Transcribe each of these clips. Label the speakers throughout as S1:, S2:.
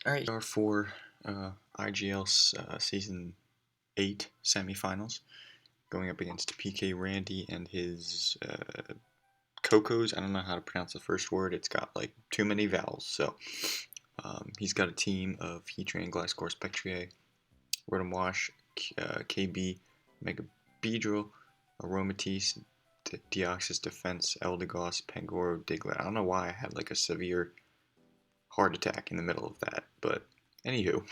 S1: Alright, are for IGL Season 8 Semifinals, going up against PKRandy and his Kokos. I don't know how to pronounce the first word. It's got like too many vowels. So he's got a team of Heatran, Gliscor, Spectrier, Rotom Wash, KB, Mega Beedrill, Aromatisse, Deoxys Defense, Eldegoss, Pangoro, Diglett. I don't know why I had like a severe heart attack in the middle of that, but anywho.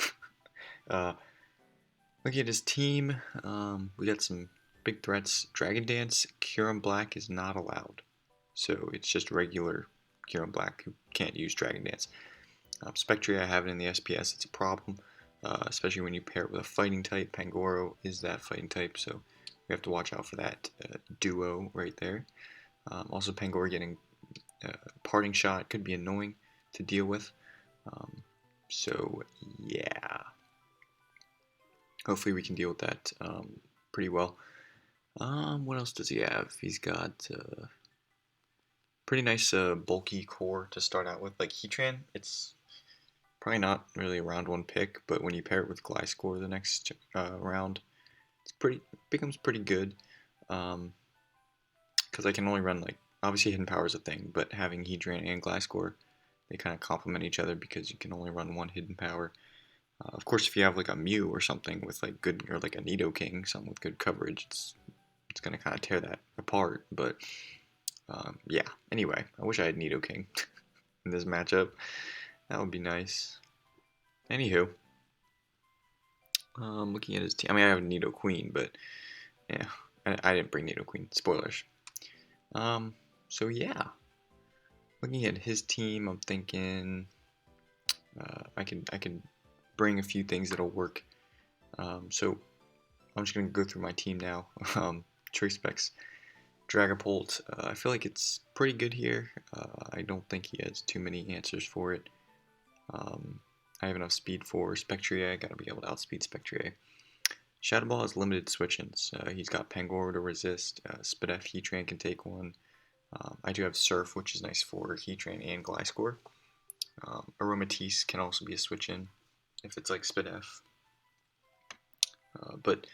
S1: Looking at his team, we got some big threats. Dragon Dance, Kyurem Black is not allowed. So it's just regular Kyurem Black who can't use Dragon Dance. Spectre, I have it in the SPS, it's a problem. Especially when you pair it with a fighting type. Pangoro is that fighting type, so we have to watch out for that duo right there. Also, Pangoro getting parting shot could be annoying to deal with. So, yeah. Hopefully we can deal with that pretty well. What else does he have? He's got pretty nice bulky core to start out with. Like Heatran, it's probably not really a round one pick, but when you pair it with Gliscor the next round, it becomes pretty good. Because I can only run like obviously hidden power is a thing, but having Heatran and Gliscor, they kind of complement each other because you can only run one hidden power. Of course, if you have like a Mew or something with like good, or like a Nidoking, something with good coverage, it's gonna kind of tear that apart. But yeah. Anyway, I wish I had Nidoking in this matchup. That would be nice. Anywho, looking at his team, I mean, I have Nidoqueen, but yeah, I didn't bring Nidoqueen. Spoilers. So yeah, looking at his team, I'm thinking I can bring a few things that'll work. So I'm just gonna go through my team now. Choice specs. Dragapult, I feel like it's pretty good here. I don't think he has too many answers for it. I have enough speed for Spectrier. I gotta be able to outspeed Spectrier. Shadow Ball has limited switch-ins. He's got Pangoro to resist. Spadef Heatran can take one. I do have Surf, which is nice for Heatran and Gliscor. Aromatisse can also be a switch-in if it's like Spadef. But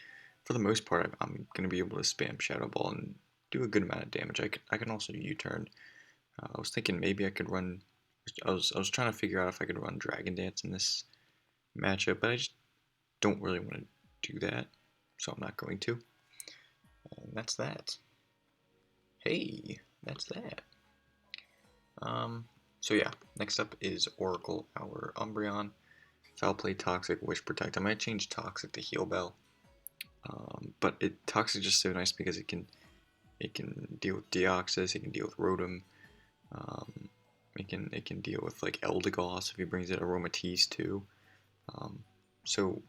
S1: for the most part, I'm going to be able to spam Shadow Ball and do a good amount of damage. I can also U-turn. I was thinking maybe I could run. I was trying to figure out if I could run Dragon Dance in this matchup, but I just don't really want to do that, so I'm not going to. And that's that. Hey, that's that. So yeah, next up is Oracle, our Umbreon. Foul Play, Toxic, Wish Protect. I might change Toxic to Heal Bell. But Toxic is just so nice because it can deal with Deoxys, it can deal with Rotom, it can deal with like Eldegoss if he brings it Aromatisse too. So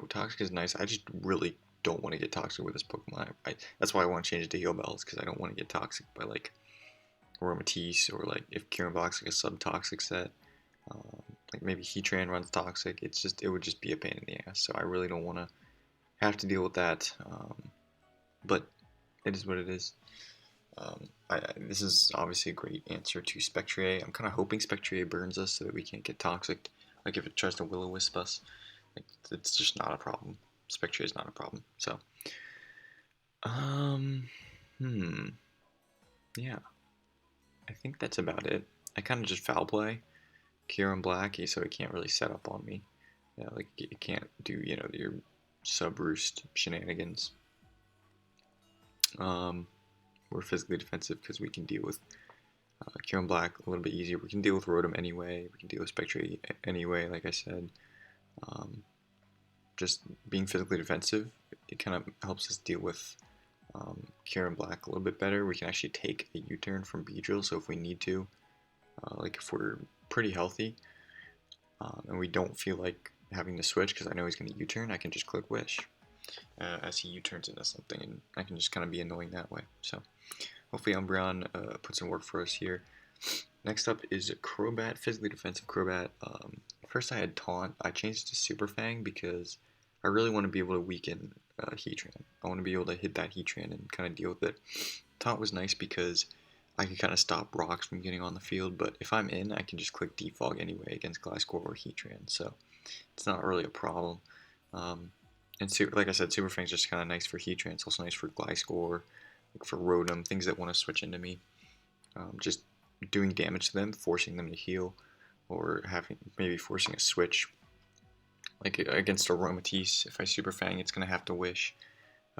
S1: Toxic is nice. I just really don't want to get Toxic with this Pokemon. That's why I want to change it to Heal Bells, because I don't want to get Toxic by like Aromatisse, or like if Kyurem Black's like a sub-toxic set. Like maybe Heatran runs Toxic. It would just be a pain in the ass. So I really don't want to have to deal with that. But it is what it is. This is obviously a great answer to Spectrier. I'm kind of hoping Spectrier burns us so that we can't get Toxic. Like if it tries to Will-O-Wisp us, like it's just not a problem. Spectrier is not a problem. So, yeah, I think that's about it. I kind of just foul play Kyurem Black, so it can't really set up on me. Yeah, like it can't do your sub roost shenanigans. We're physically defensive because we can deal with Kyurem Black a little bit easier. We can deal with Rotom anyway. We can deal with Spectre anyway, like I said. Just being physically defensive, it kind of helps us deal with Kyurem Black a little bit better. We can actually take a U-turn from Beedrill, so if we need to, like if we're pretty healthy and we don't feel like having to switch because I know he's going to U-turn, I can just click Wish as he U-turns into something, and I can just kind of be annoying that way. So hopefully Umbreon puts in work for us here. Next up is Crobat, physically defensive Crobat. First I had Taunt. I changed to Super Fang because I really want to be able to weaken Heatran. I want to be able to hit that Heatran and kind of deal with it. Taunt was nice because I can kind of stop rocks from getting on the field, but if I'm in, I can just click defog anyway against Gliscor or Heatran, so it's not really a problem. And like I said, Super Fang's just kind of nice for Heatran. It's also nice for Gliscor, like for Rotom, things that want to switch into me. Just doing damage to them, forcing them to heal, or having maybe forcing a switch. Like against Aromatisse, if I Super Fang, it's gonna have to wish.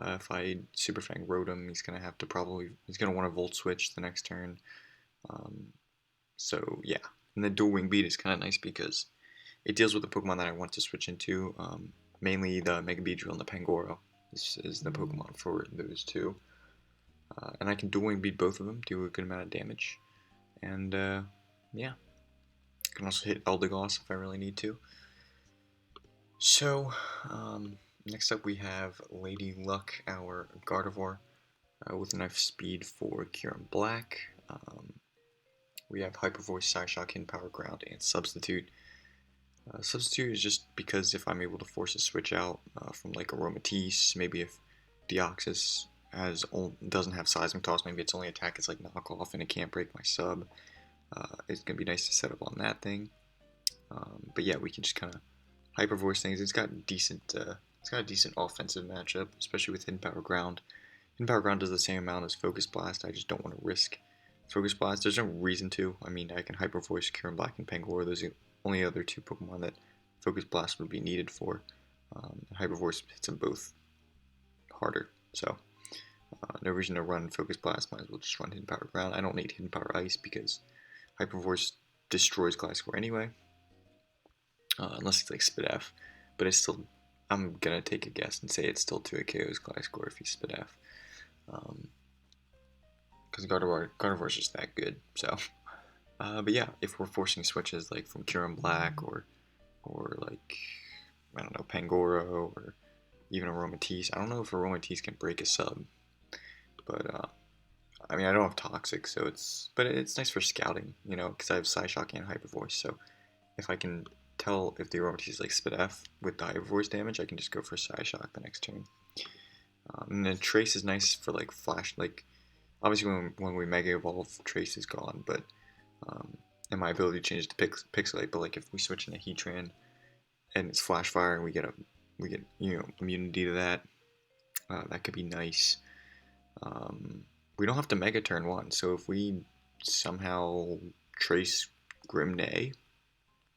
S1: If I Super Fang Rotom, he's gonna want to Volt Switch the next turn. So yeah, and the Dual Wing Beat is kind of nice because it deals with the Pokemon that I want to switch into. Mainly the Mega Beedrill and the Pangoro is the Pokemon for those two. And I can Dual Wing Beat both of them, do a good amount of damage. And yeah, I can also hit Eldegoss if I really need to. So, next up we have Lady Luck, our Gardevoir, with enough speed for Kyurem Black. We have Hyper Voice, Psyshock, Hidden Power, Ground, and Substitute. Substitute is just because if I'm able to force a switch out from like Aromatisse, maybe if Deoxys doesn't have Seismic Toss, maybe its only attack is like Knockoff and it can't break my sub. It's gonna be nice to set up on that thing. But yeah, we can just kind of Hyper Voice things. It's got a decent offensive matchup, especially with Hidden Power Ground. Hidden Power Ground does the same amount as Focus Blast. I just don't want to risk Focus Blast. There's no reason to. I mean, I can Hyper Voice Kyurem Black and Pangoro. Those are the only other two Pokemon that Focus Blast would be needed for. Hyper Voice hits them both harder, so no reason to run Focus Blast. Might as well just run Hidden Power Ground. I don't need Hidden Power Ice because Hyper Voice destroys Gliscor anyway. Unless it's like Spit F, but it's still, I'm gonna take a guess and say it's still 2 KOs Gliscor if he's Spit F, because Gardevoir is just that good. So, but yeah, if we're forcing switches like from Kyurem Black or like I don't know Pangoro or even Aromatisse, I don't know if Aromatisse can break a sub, but I mean I don't have Toxic, so it's nice for scouting, you know, because I have Psyshock and Hyper Voice, so if I can tell if the Aromatisse is like Spit F with the Hyper Voice damage, I can just go for Psyshock the next turn. And then Trace is nice for like flash, like obviously when we Mega Evolve, Trace is gone, but and my ability changes to Pixelate. But like if we switch into Heatran and it's Flash Fire and we get you know immunity to that, that could be nice. We don't have to Mega turn 1, so if we somehow Trace Grimnay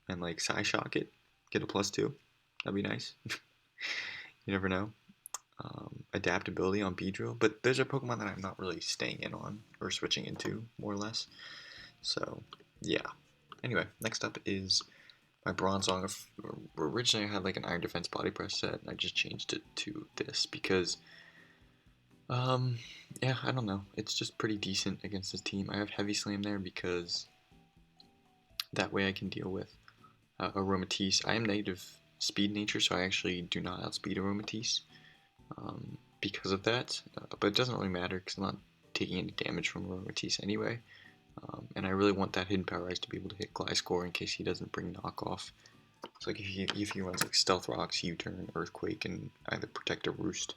S1: and like Psyshock it, get a +2. That'd be nice. You never know. Adaptability on Beedrill, but those are Pokemon that I'm not really staying in on or switching into, more or less. So, yeah. Anyway, next up is my Bronzong. Originally I had like an Iron Defense Body Press set, and I just changed it to this because, yeah, I don't know. It's just pretty decent against this team. I have Heavy Slam there because that way I can deal with Aromatisse. I am negative speed nature, so I actually do not outspeed Aromatisse because of that. But it doesn't really matter because I'm not taking any damage from Aromatisse anyway. And I really want that Hidden Power Ice to be able to hit Gliscor in case he doesn't bring knockoff. So like if he runs like Stealth Rocks, U-Turn, Earthquake, and either Protect or Roost,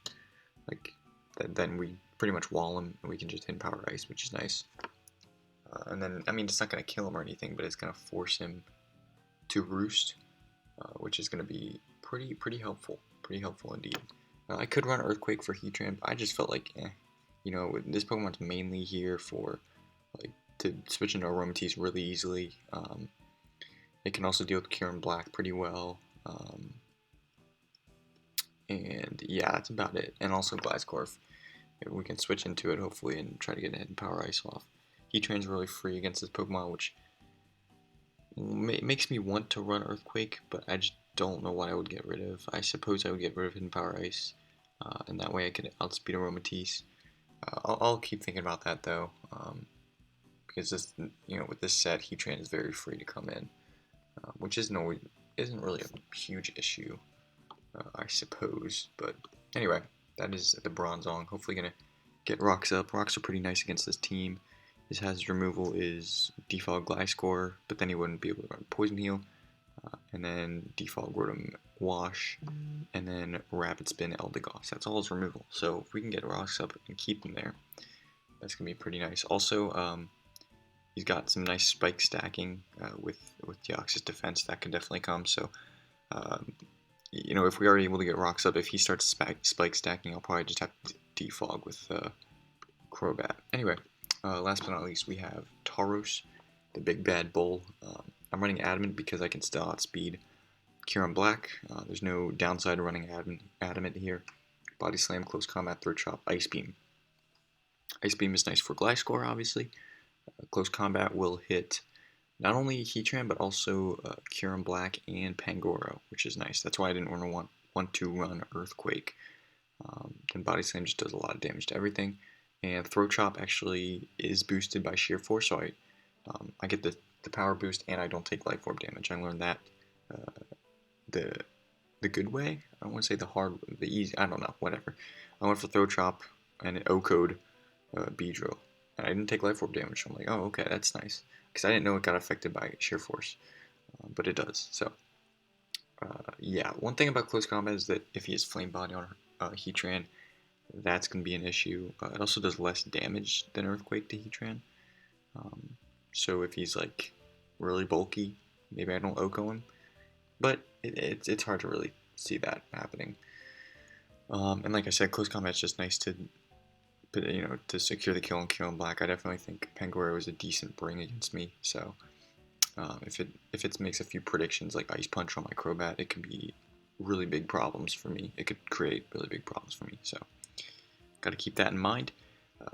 S1: like then we pretty much wall him and we can just Hidden Power Ice, which is nice. And then I mean it's not gonna kill him or anything, but it's gonna force him to Roost, which is gonna be pretty helpful. Pretty helpful indeed. I could run Earthquake for Heatran, but I just felt like, you know, this Pokemon's mainly here for like to switch into Aromatisse really easily. It can also deal with Kyurem Black pretty well. And yeah, that's about it. And also Gliscor, if we can switch into it hopefully and try to get a Hidden Power Ice off. Heatran's really free against this Pokemon, which makes me want to run Earthquake, but I just don't know what I would get rid of. I suppose I would get rid of Hidden Power Ice, and that way I could outspeed Aromatisse. I'll keep thinking about that though, because this, you know, with this set, Heatran is very free to come in, which isn't really a huge issue, I suppose. But anyway, that is the Bronzong. Hopefully gonna get Rocks up. Rocks are pretty nice against this team. His hazard removal is Defog Gliscor, but then he wouldn't be able to run Poison Heal, and then Defog Rotom Wash, and then Rapid Spin Eldegoss. That's all his removal. So if we can get Rocks up and keep him there, That's going to be pretty nice. Also, he's got some nice spike stacking with Deoxys defense. That could definitely come. So, um, if we are able to get rocks up, if he starts spike stacking, I'll probably just have to defog with Crobat. Anyway, last but not least, we have Tauros, the big bad bull. I'm running Adamant because I can still outspeed Kieran Black. There's no downside to running Adamant here. Body Slam, Close Combat, Throat Chop, Ice Beam. Ice Beam is nice for Gliscor, obviously. Close Combat will hit not only Heatran, but also Kieran Black and Pangoro, which is nice. That's why I didn't want to run Earthquake. And Body Slam just does a lot of damage to everything. And Throat Chop actually is boosted by Sheer Force, so I get the power boost and I don't take Life Orb damage. I learned that the good way. I don't want to say the easy. I don't know. Whatever. I went for Throat Chop and an O-code Beedrill, and I didn't take Life Orb damage. So I'm like, oh, okay, that's nice, because I didn't know it got affected by Sheer Force, but it does. So yeah, one thing about Close Combat is that if he has Flame Body on Heatran, that's going to be an issue. It also does less damage than Earthquake to Heatran. So if he's like really bulky, maybe I don't OHKO him. But it's hard to really see that happening. And like I said, Close Combat's just nice to secure the kill and kill him Black. I definitely think Pangoro is a decent bring against me. So if it makes a few predictions like Ice Punch on my Crobat, it could be really big problems for me. It could create really big problems for me. So got to keep that in mind.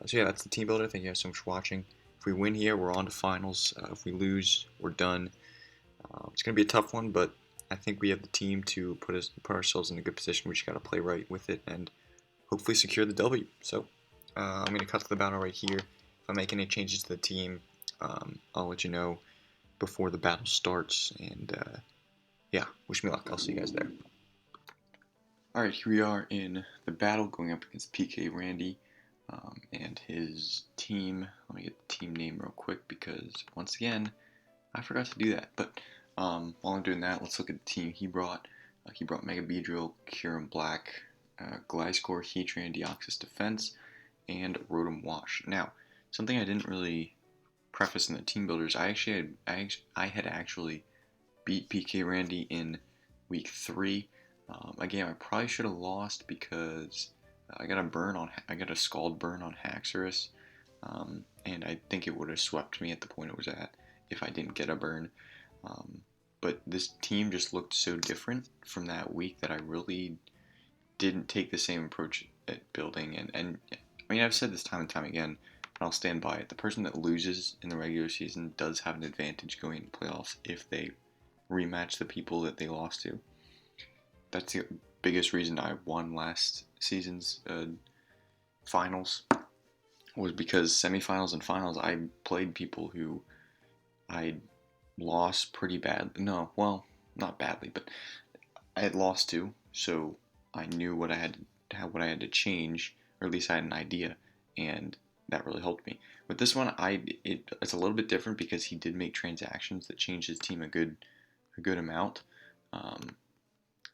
S1: So yeah, that's the team builder. Thank you guys so much for watching. If we win here, we're on to finals. If we lose, we're done. It's going to be a tough one, but I think we have the team to put ourselves in a good position. We just got to play right with it and hopefully secure the W. So I'm going to cut to the battle right here. If I make any changes to the team, I'll let you know before the battle starts. And yeah, wish me luck. I'll see you guys there. Alright, here we are in the battle going up against PKRandy and his team. Let me get the team name real quick because, once again, I forgot to do that. But while I'm doing that, let's look at the team he brought. He brought Mega Beedrill, Kieran Black, Gliscor, Heatran, Deoxys Defense, and Rotom Wash. Now, something I didn't really preface in the team builders, I had actually beat PKRandy in week 3. A game I probably should have lost because I got a Scald burn on Haxorus, and I think it would have swept me at the point it was at if I didn't get a burn. But this team just looked so different from that week that I really didn't take the same approach at building. And I mean, I've said this time and time again, and I'll stand by it. The person that loses in the regular season does have an advantage going into playoffs if they rematch the people that they lost to. That's the biggest reason I won last season's finals, was because semifinals and finals I played people who I lost pretty bad. No, well, not badly, but I had lost to, so I knew what I had to change, or at least I had an idea, and that really helped me. With this one, it's a little bit different because he did make transactions that changed his team a good amount.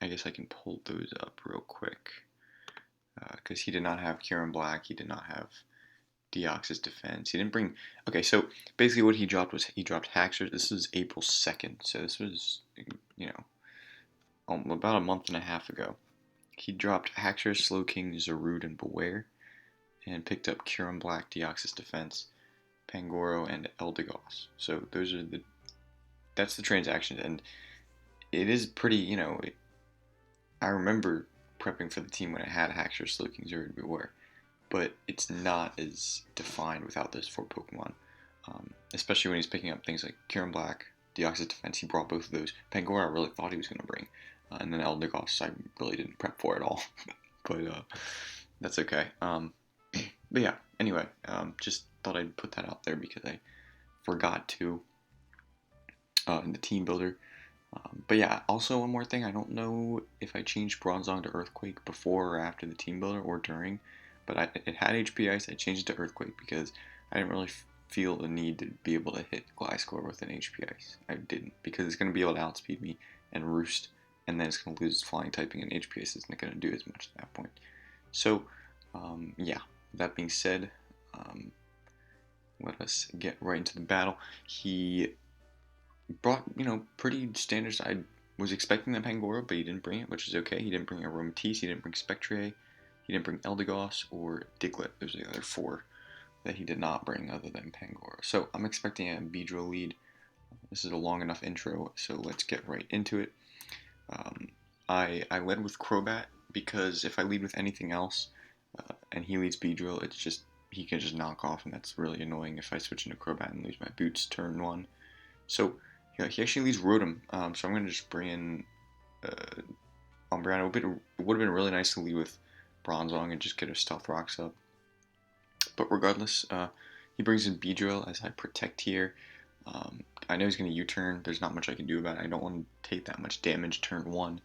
S1: I guess I can pull those up real quick because he did not have Kieran Black, he did not have Deoxys Defense. He didn't bring... Okay, so basically what he dropped was he dropped Haxorus. This was April 2nd, so this was, about a month and a half ago. He dropped Haxorus, Slowking, Zarude, and Beware, and picked up Kieran Black, Deoxys Defense, Pangoro, and Eldegoss. So that's the transaction, and it is pretty, I remember prepping for the team when I had Haxorus, Slowking, Zarude, Beware. But it's not as defined without those 4 Pokemon. Especially when he's picking up things like Kieran Black, Deoxys Defense, he brought both of those. Pangoro I really thought he was going to bring. And then Eldegoss I really didn't prep for at all. But that's okay. But yeah, anyway, just thought I'd put that out there because I forgot to in the team builder. But yeah, also one more thing, I don't know if I changed Bronzong to Earthquake before or after the team builder or during. But it had HP Ice. I changed it to Earthquake because I didn't really feel the need to be able to hit Gliscor with an HP Ice. I didn't, because it's going to be able to outspeed me and roost, and then it's going to lose its flying typing, and HP Ice isn't going to do as much at that point. So, yeah, that being said, let us get right into the battle. He brought, pretty standards. I was expecting that Pangoro, but he didn't bring it, which is okay. He didn't bring Aromatisse, he didn't bring Spectre, he didn't bring Eldegoss or Diglett. Those are the other four that he did not bring other than Pangoro. So I'm expecting a Beedrill lead. This is a long enough intro, so let's get right into it. I led with Crobat because if I lead with anything else and he leads Beedrill, it's just he can just knock off, and that's really annoying if I switch into Crobat and lose my boots turn 1. So yeah, he actually leads Rotom, so I'm going to just bring in Umbreon. It would have been really nice to lead with Bronzong and just get a Stealth Rocks up. But regardless, he brings in Beedrill as I protect here. I know he's going to U-turn. There's not much I can do about it. I don't want to take that much damage turn 1.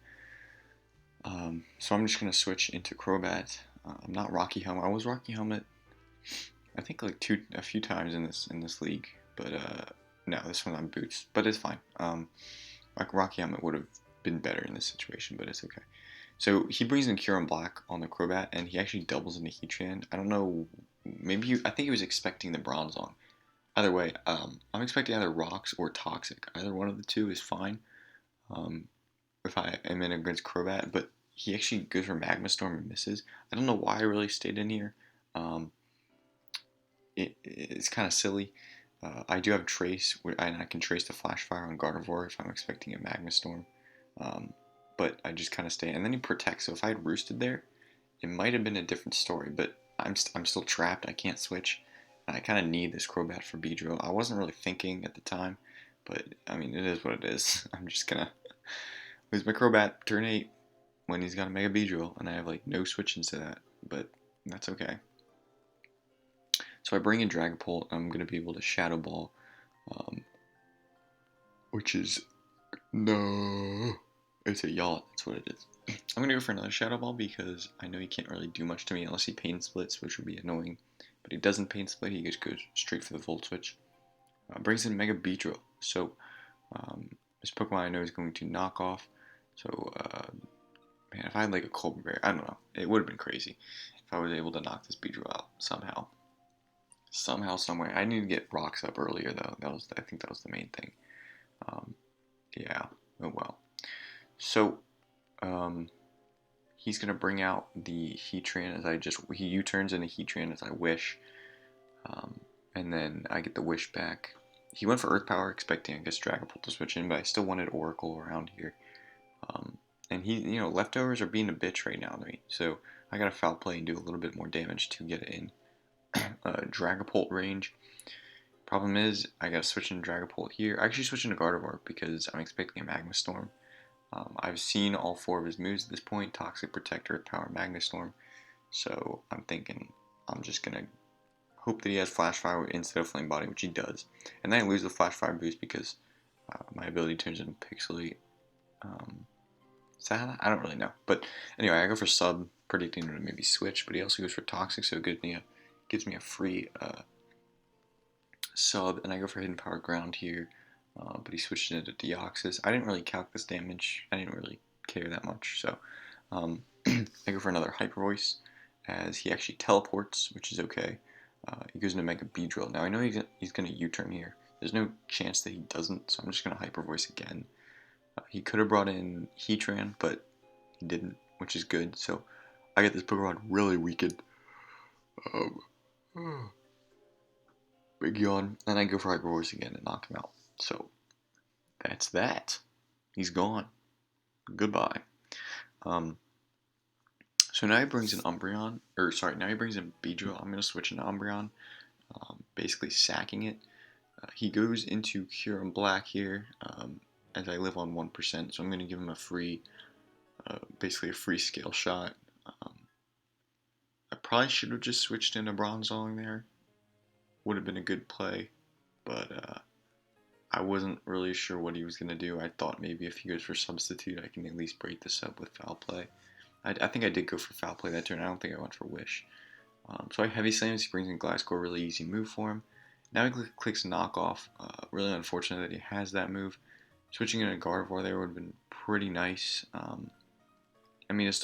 S1: So I'm just going to switch into Crobat. I'm not Rocky Helmet. I was Rocky Helmet, I think like a few times in this league, but no, this one on boots. But it's fine. Like Rocky Helmet would have been better in this situation, but it's okay. So he brings in Cure Black on the Crobat, and he actually doubles into Heatran. I don't know. I think he was expecting the Bronzong. Either way, I'm expecting either Rocks or Toxic. Either one of the two is fine. If I am in against Crobat, but he actually goes for Magma Storm and misses. I don't know why I really stayed in here. It's kind of silly. I do have Trace, and I can trace the Flash Fire on Gardevoir if I'm expecting a Magma Storm. But I just kind of stay, and then he protects. So if I had roosted there, it might have been a different story. But I'm still trapped. I can't switch, and I kind of need this Crobat for Beedrill. I wasn't really thinking at the time, but I mean it is what it is. I'm just gonna lose my Crobat turn 8 when he's got a Mega Beedrill, and I have like no switch into that. But that's okay. So I bring in Dragapult, I'm going to be able to Shadow Ball, which is, no, it's a yacht, that's what it is. I'm going to go for another Shadow Ball because I know he can't really do much to me unless he Pain Splits, which would be annoying. But he doesn't Pain Split, he just goes straight for the Volt Switch. Brings in Mega Beedrill, so this Pokemon I know is going to knock off. So, man, if I had like a Colbur Berry, I don't know, it would have been crazy if I was able to knock this Beedrill out somehow. Somewhere. I need to get rocks up earlier though. I think that was the main thing. Yeah. Oh well. So, he's gonna bring out the Heatran as he U-turns into Heatran as I wish, and then I get the wish back. He went for Earth Power, expecting I guess Dragapult to switch in, but I still wanted Oracle around here. And leftovers are being a bitch right now to me, so I gotta foul play and do a little bit more damage to get it in. Dragapult range. Problem is, I gotta switch into Dragapult here. I actually switch into Gardevoir because I'm expecting a Magma Storm. I've seen all 4 of his moves at this point: Toxic, Protect, Earth Power, Magma Storm. So I'm thinking I'm just gonna hope that he has Flash Fire instead of Flame Body, which he does. And then I lose the Flash Fire boost because my ability turns into Pixelate. Is that how that? I don't really know. But anyway, I go for Sub, predicting him to maybe switch, but he also goes for Toxic, so it gives me a free Sub, and I go for Hidden Power Ground here, but he switched into Deoxys. I didn't really calc this damage. I didn't really care that much, so I go for another Hyper Voice as he actually teleports, which is okay. He goes into Mega Beedrill. Now I know he's going to U-turn here. There's no chance that he doesn't, so I'm just going to Hyper Voice again. He could have brought in Heatran, but he didn't, which is good. So I get this Pokemon really weakened. Big yawn, and I go for Hyper Voice again and knock him out. So that's that. He's gone. Goodbye. So now he brings in Umbreon, now he brings in Beedrill. I'm going to switch into Umbreon, basically sacking it. He goes into Cure Black here, as I live on 1%, so I'm going to give him a free, basically a free Scale Shot. I probably should have just switched into Bronzong there. Would have been a good play, but I wasn't really sure what he was going to do. I thought maybe if he goes for Substitute, I can at least break this up with Foul Play. I think I did go for Foul Play that turn. I don't think I went for Wish. So I Heavy Slams. He brings in Gliscor, really easy move for him. Now he clicks Knock Off. Really unfortunate that he has that move. Switching into Gardevoir there would have been pretty nice. I mean, it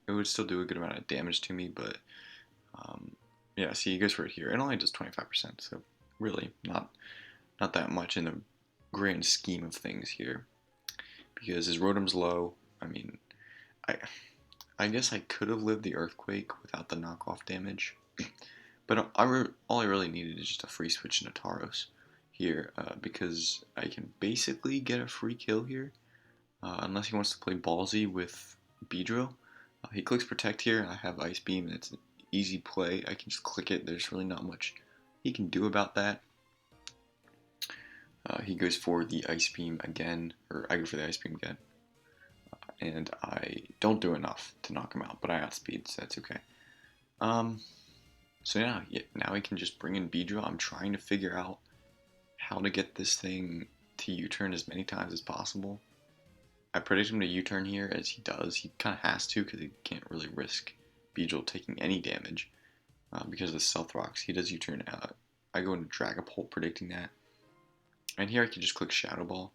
S1: would still do a good amount of damage to me, but Yeah, see, he goes for it here. It only does 25%, so really not that much in the grand scheme of things here. Because his Rotom's low. I mean, I I guess I could have lived the Earthquake without the knockoff damage. But all I really needed is just a free switch into Tauros here, because I can basically get a free kill here, unless he wants to play ballsy with Beedrill. He clicks Protect here, and I have Ice Beam, and it's an easy play. I can just click it. There's really not much he can do about that. He goes for the Ice Beam again, or I go for the Ice Beam again, and I don't do enough to knock him out, but I outspeed, so that's okay. So yeah, now I can just bring in Beedrill. I'm trying to figure out how to get this thing to U-turn as many times as possible. I predict him to U-turn here, as he does. He kind of has to, because he can't really risk Beedrill taking any damage because of the Stealth Rocks. He does U-turn. I go into Dragapult predicting that. And here I can just click Shadow Ball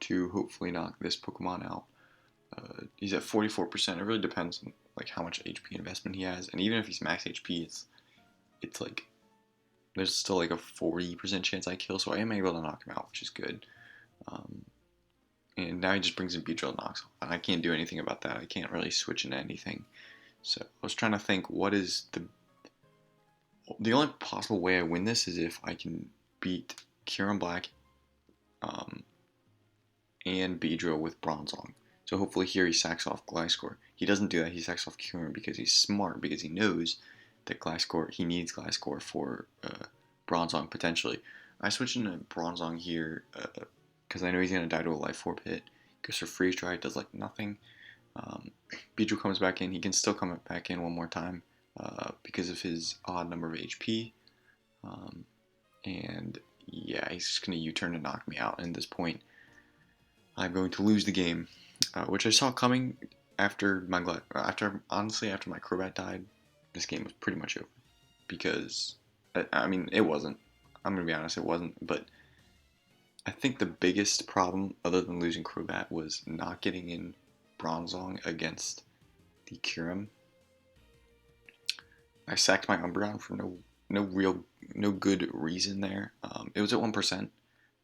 S1: to hopefully knock this Pokemon out. He's at 44%. It really depends on like how much HP investment he has, and even if he's max HP, it's like there's still like a 40% chance I kill, so I am able to knock him out, which is good. And now he just brings in Beedrill and knocks off, and I can't do anything about that. I can't really switch into anything. So I was trying to think, what is the only possible way I win this is if I can beat Kyurem Black and Beedrill with Bronzong. So hopefully here he sacks off Gliscor. He doesn't do that. He sacks off Kyurem because he's smart, because he knows that he needs Gliscor for Bronzong potentially. I switch into Bronzong here because I know he's going to die to a Life Orb hit. Goes for Freeze Dry, does like nothing. Beedrill comes back in. He can still come back in one more time because of his odd number of HP. And yeah, he's just going to U-turn to knock me out. And at this point, I'm going to lose the game, which I saw coming after my Crobat died. This game was pretty much over, because I mean, it wasn't. I'm gonna be honest, it wasn't. But I think the biggest problem, other than losing Crobat, was not getting in Bronzong against the Kyurem. I sacked my Umbreon for no good reason there. It was at 1%,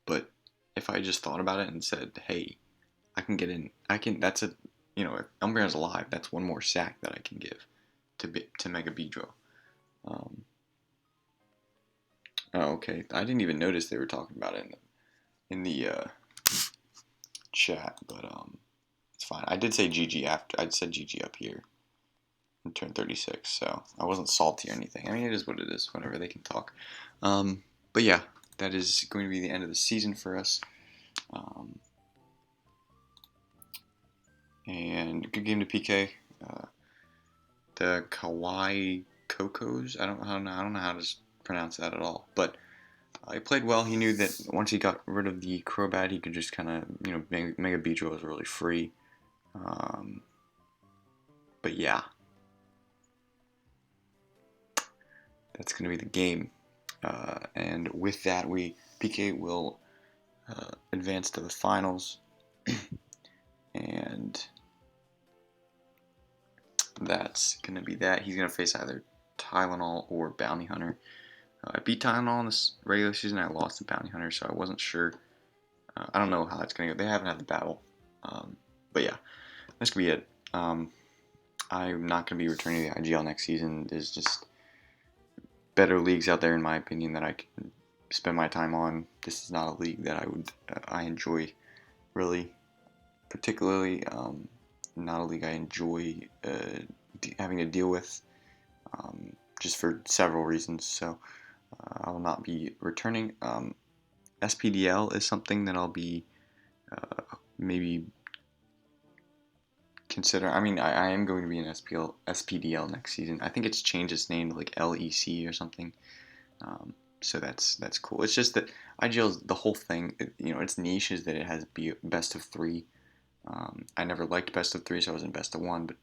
S1: but if I just thought about it and said, hey, I can get in, that's a, if Umbreon's alive, that's one more sack that I can give to Mega Beedrill. Oh, okay. I didn't even notice they were talking about it in the chat, but it's fine. I did say GG after. I said GG up here in turn 36, so I wasn't salty or anything. I mean, it is what it is. Whenever they can talk. But yeah, that is going to be the end of the season for us. And good game to PK. The Kauai Kokos. I don't know how to pronounce that at all. But he played well. He knew that once he got rid of the Crobat, he could just kind of, Mega Beedrill was really free. But yeah, that's going to be the game. And with that, PK will advance to the finals. And that's going to be that. He's going to face either Tylenol or Bounty Hunter. I beat Tylenol in this regular season. I lost to Bounty Hunter, so I wasn't sure. I don't know how that's going to go. They haven't had the battle. But yeah, that's going to be it. I'm not going to be returning to the IGL next season. There's just better leagues out there, in my opinion, that I can spend my time on. This is not a league that I enjoy, really. Particularly, not a league I enjoy having to deal with, just for several reasons. So I will not be returning. SPDL is something that I'll be maybe consider. I mean, I am going to be in SPDL next season. I think it's changed its name to like LEC or something. So that's cool. It's just that IGL is the whole thing. Its niche is that it has best of 3. I never liked best of 3, so I was in best of 1. But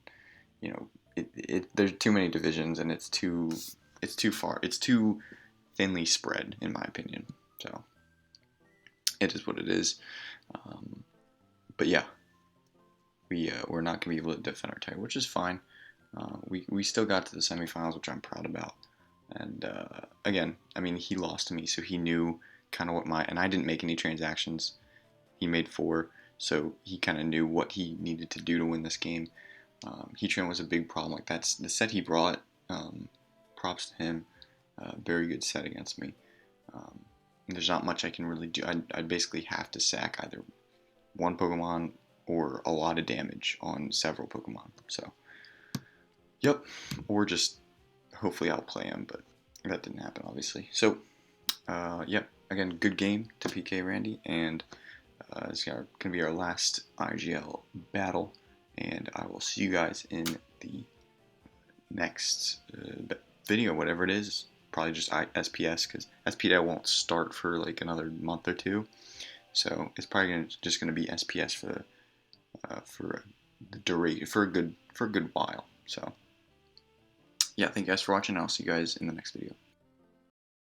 S1: there's too many divisions, and it's too far. It's too thinly spread, in my opinion. So it is what it is. But yeah, we're not going to be able to defend our title, which is fine. We still got to the semifinals, which I'm proud about. And again, I mean, he lost to me, so he knew kind of what and I didn't make any transactions. He made 4, so he kind of knew what he needed to do to win this game. Heatran was a big problem. Like that's the set he brought. Props to him. Very good set against me. There's not much I can really do. I'd basically have to sack either one Pokemon or a lot of damage on several Pokemon. So, yep. Or just hopefully outplay him, but that didn't happen, obviously. So, yep. Again, good game to PKRandy, and it's going to be our last IGL battle, and I will see you guys in the next video, whatever it is. Probably just SPS, because SPL won't start for like another month or 2, so it's probably just going to be SPS for the duration, for a good while. So yeah, thank you guys for watching. I'll see you guys in the next video.